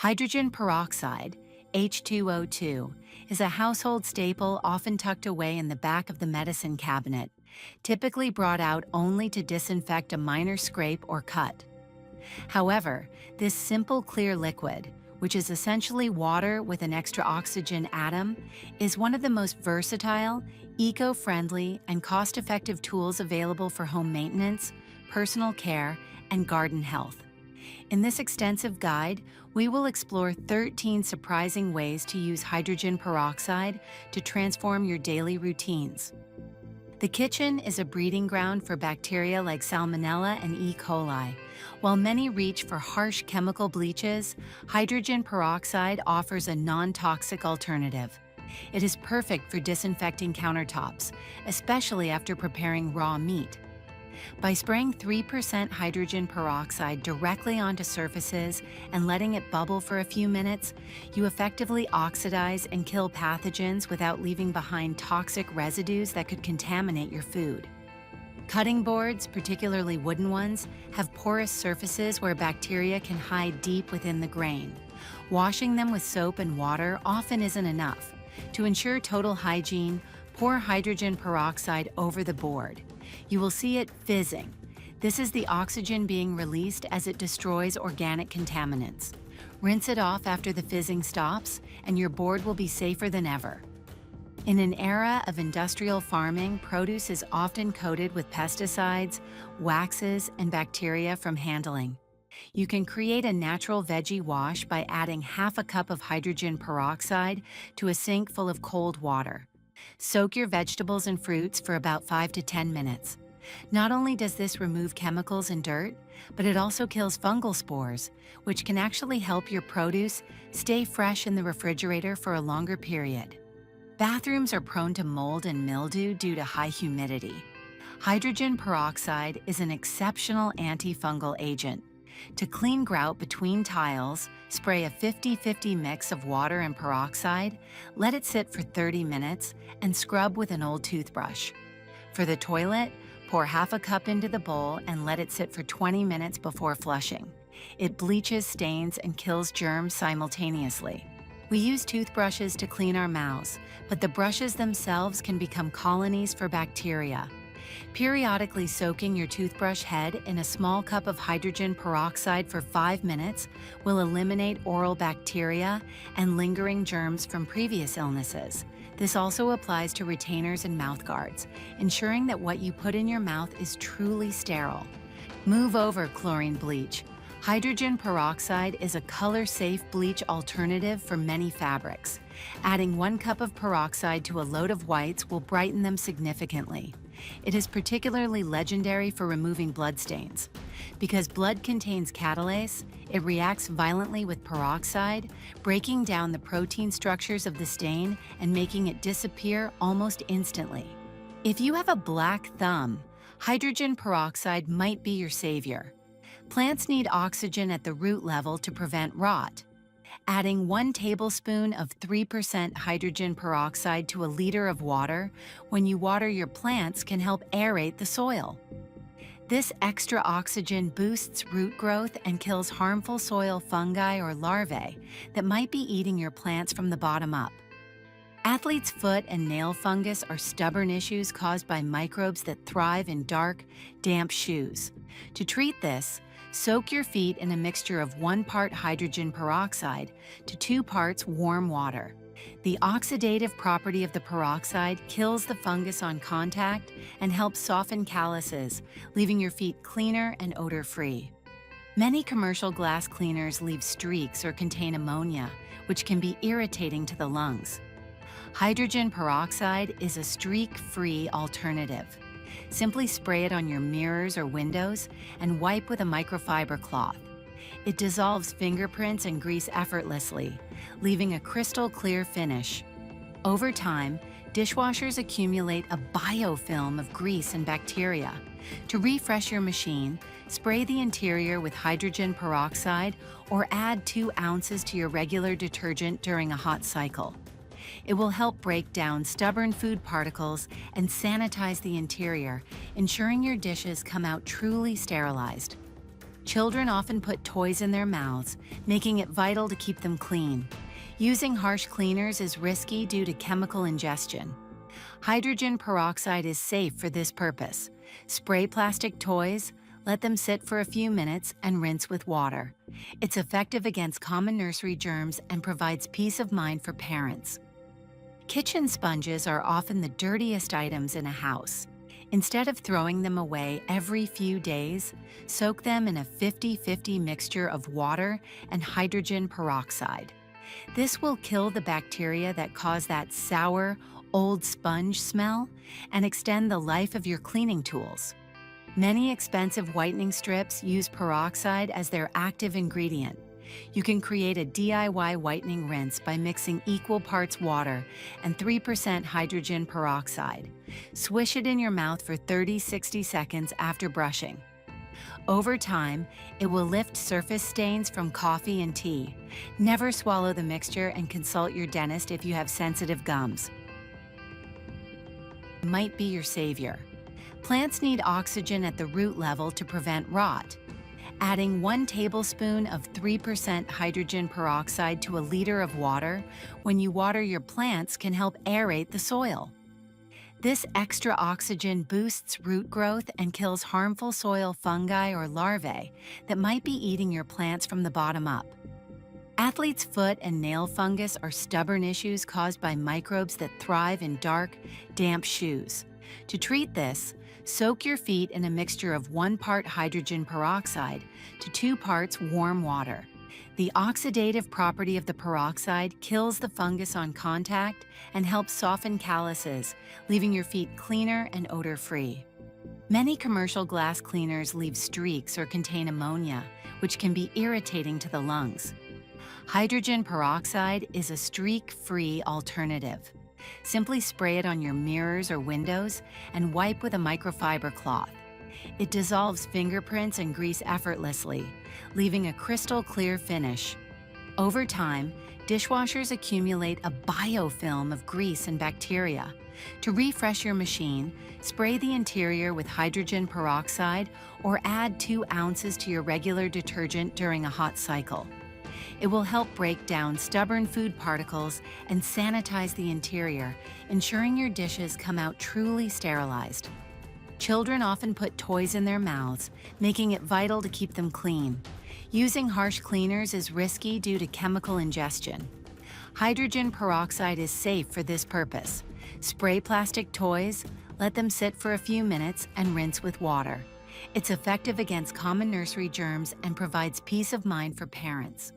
Hydrogen peroxide, H2O2, is a household staple often tucked away in the back of the medicine cabinet, typically brought out only to disinfect a minor scrape or cut. However, this simple clear liquid, which is essentially water with an extra oxygen atom, is one of the most versatile, eco-friendly, and cost-effective tools available for home maintenance, personal care, and garden health. In this extensive guide, we will explore 13 surprising ways to use hydrogen peroxide to transform your daily routines. The kitchen is a breeding ground for bacteria like Salmonella and E. coli. While many reach for harsh chemical bleaches, hydrogen peroxide offers a non-toxic alternative. It is perfect for disinfecting countertops, especially after preparing raw meat. By spraying 3% hydrogen peroxide directly onto surfaces and letting it bubble for a few minutes, you effectively oxidize and kill pathogens without leaving behind toxic residues that could contaminate your food. Cutting boards, particularly wooden ones, have porous surfaces where bacteria can hide deep within the grain. Washing them with soap and water often isn't enough. To ensure total hygiene, pour hydrogen peroxide over the board. You will see it fizzing. This is the oxygen being released as it destroys organic contaminants. Rinse it off after the fizzing stops, and your board will be safer than ever. In an era of industrial farming, produce is often coated with pesticides, waxes, and bacteria from handling. You can create a natural veggie wash by adding half a cup of hydrogen peroxide to a sink full of cold water. Soak your vegetables and fruits for about 5 to 10 minutes. Not only does this remove chemicals and dirt, but it also kills fungal spores, which can actually help your produce stay fresh in the refrigerator for a longer period. Bathrooms are prone to mold and mildew due to high humidity. Hydrogen peroxide is an exceptional antifungal agent. To clean grout between tiles, spray a 50-50 mix of water and peroxide, let it sit for 30 minutes, and scrub with an old toothbrush. For the toilet, pour half a cup into the bowl and let it sit for 20 minutes before flushing. It bleaches stains and kills germs simultaneously. We use toothbrushes to clean our mouths, but the brushes themselves can become colonies for bacteria. Periodically soaking your toothbrush head in a small cup of hydrogen peroxide for 5 minutes will eliminate oral bacteria and lingering germs from previous illnesses. This also applies to retainers and mouth guards, ensuring that what you put in your mouth is truly sterile. Move over chlorine bleach. Hydrogen peroxide is a color-safe bleach alternative for many fabrics. Adding 1 cup of peroxide to a load of whites will brighten them significantly. It is particularly legendary for removing bloodstains. Because blood contains catalase, it reacts violently with peroxide, breaking down the protein structures of the stain and making it disappear almost instantly. If you have a black thumb, hydrogen peroxide might be your savior. Plants need oxygen at the root level to prevent rot. Adding 1 tablespoon of 3% hydrogen peroxide to a liter of water when you water your plants can help aerate the soil. This extra oxygen boosts root growth and kills harmful soil fungi or larvae that might be eating your plants from the bottom up. Athlete's foot and nail fungus are stubborn issues caused by microbes that thrive in dark, damp shoes. To treat this, soak your feet in a mixture of 1 part hydrogen peroxide to 2 parts warm water. The oxidative property of the peroxide kills the fungus on contact and helps soften calluses, leaving your feet cleaner and odor-free. Many commercial glass cleaners leave streaks or contain ammonia, which can be irritating to the lungs. Hydrogen peroxide is a streak-free alternative. Simply spray it on your mirrors or windows and wipe with a microfiber cloth. It dissolves fingerprints and grease effortlessly, leaving a crystal clear finish. Over time, dishwashers accumulate a biofilm of grease and bacteria. To refresh your machine, spray the interior with hydrogen peroxide or add 2 ounces to your regular detergent during a hot cycle. It will help break down stubborn food particles and sanitize the interior, ensuring your dishes come out truly sterilized. Children often put toys in their mouths, making it vital to keep them clean. Using harsh cleaners is risky due to chemical ingestion. Hydrogen peroxide is safe for this purpose. Spray plastic toys, let them sit for a few minutes and rinse with water. It's effective against common nursery germs and provides peace of mind for parents. Kitchen sponges are often the dirtiest items in a house. Instead of throwing them away every few days, soak them in a 50-50 mixture of water and hydrogen peroxide. This will kill the bacteria that cause that sour, old sponge smell and extend the life of your cleaning tools. Many expensive whitening strips use peroxide as their active ingredient. You can create a DIY whitening rinse by mixing equal parts water and 3% hydrogen peroxide. Swish it in your mouth for 30-60 seconds after brushing. Over time, it will lift surface stains from coffee and tea. Never swallow the mixture and consult your dentist if you have sensitive gums. It might be your savior. Plants need oxygen at the root level to prevent rot. Adding 1 tablespoon of 3% hydrogen peroxide to a liter of water when you water your plants can help aerate the soil. This extra oxygen boosts root growth and kills harmful soil fungi or larvae that might be eating your plants from the bottom up. Athlete's foot and nail fungus are stubborn issues caused by microbes that thrive in dark, damp shoes. To treat this, soak your feet in a mixture of 1 part hydrogen peroxide to 2 parts warm water. The oxidative property of the peroxide kills the fungus on contact and helps soften calluses, leaving your feet cleaner and odor-free. Many commercial glass cleaners leave streaks or contain ammonia, which can be irritating to the lungs. Hydrogen peroxide is a streak-free alternative. Simply spray it on your mirrors or windows and wipe with a microfiber cloth. It dissolves fingerprints and grease effortlessly, leaving a crystal clear finish. Over time, dishwashers accumulate a biofilm of grease and bacteria. To refresh your machine, spray the interior with hydrogen peroxide or add 2 ounces to your regular detergent during a hot cycle. It will help break down stubborn food particles and sanitize the interior, ensuring your dishes come out truly sterilized. Children often put toys in their mouths, making it vital to keep them clean. Using harsh cleaners is risky due to chemical ingestion. Hydrogen peroxide is safe for this purpose. Spray plastic toys, let them sit for a few minutes and rinse with water. It's effective against common nursery germs and provides peace of mind for parents.